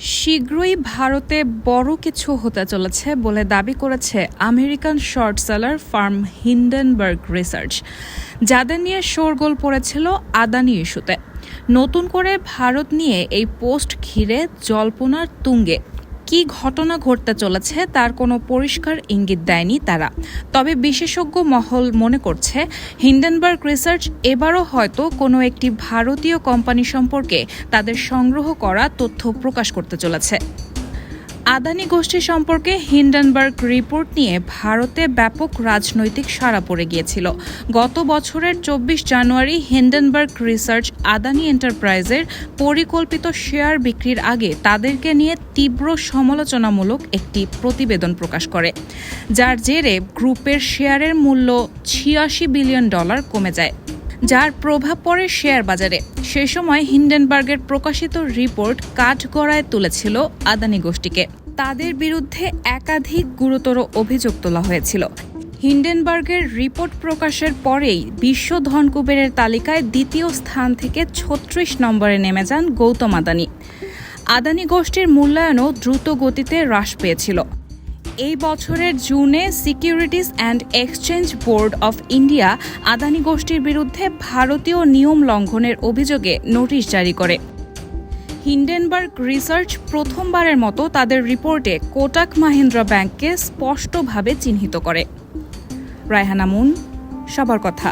শীঘ্রই ভারতে বড় কিছু হতে চলেছে বলে দাবি করেছে American short seller farm Hindenburg research, যাদের নিয়ে শোরগোল পড়েছিল আদানি ইস্যুতে। নতুন করে ভারত নিয়ে এই পোস্ট ঘিরে জল্পনার তুঙ্গে। কি ঘটনা ঘটতে চলেছে তার কোনো পরিষ্কার ইঙ্গিত দেয়নি তারা। তবে বিশেষজ্ঞ মহল মনে করছে হিন্ডেনবার্গ রিসার্চ এবারও হয়তো কোনো একটি ভারতীয় কোম্পানি সম্পর্কে তাদের সংগ্রহ করা তথ্য প্রকাশ করতে চলেছে। আদানি গোষ্ঠী সম্পর্কে হিন্ডেনবার্গ রিপোর্ট নিয়ে ভারতে ব্যাপক রাজনৈতিক সাড়া পড়ে গিয়েছিল। গত বছরের ২৪ জানুয়ারি হিন্ডেনবার্গ রিসার্চ আদানি এন্টারপ্রাইজের পরিকল্পিত শেয়ার বিক্রির আগে তাদেরকে নিয়ে তীব্র সমালোচনামূলক একটি প্রতিবেদন প্রকাশ করে, যার জেরে গ্রুপের শেয়ারের মূল্য $৮৬ বিলিয়ন কমে যায়, যার প্রভাব পড়ে শেয়ার বাজারে। সেই সময় হিন্ডেনবার্গের প্রকাশিত রিপোর্ট কাঠগড়ায় তুলেছিল আদানি গোষ্ঠীকে। তাদের বিরুদ্ধে একাধিক গুরুতর অভিযোগ তোলা হয়েছিল। হিন্ডেনবার্গের রিপোর্ট প্রকাশের পরেই বিশ্ব ধনকুবেরের তালিকায় দ্বিতীয় স্থান থেকে ৩৬ নম্বরে নেমে যান গৌতম আদানি। আদানি গোষ্ঠীর মূল্যায়নও দ্রুত গতিতে হ্রাস পেয়েছিল। এই বছরের জুনে securities and exchange board of India Adani গোষ্ঠীর বিরুদ্ধে ভারতীয় নিয়ম লঙ্ঘনের অভিযোগে নোটিশ জারি করে। হিন্ডেনবার্গ রিসার্চ প্রথমবারের মতো তাদের রিপোর্টে কোটাক মাহিন্দ্রা ব্যাংককে স্পষ্টভাবে চিহ্নিত করে। রায়হানা মুন, সবার কথা।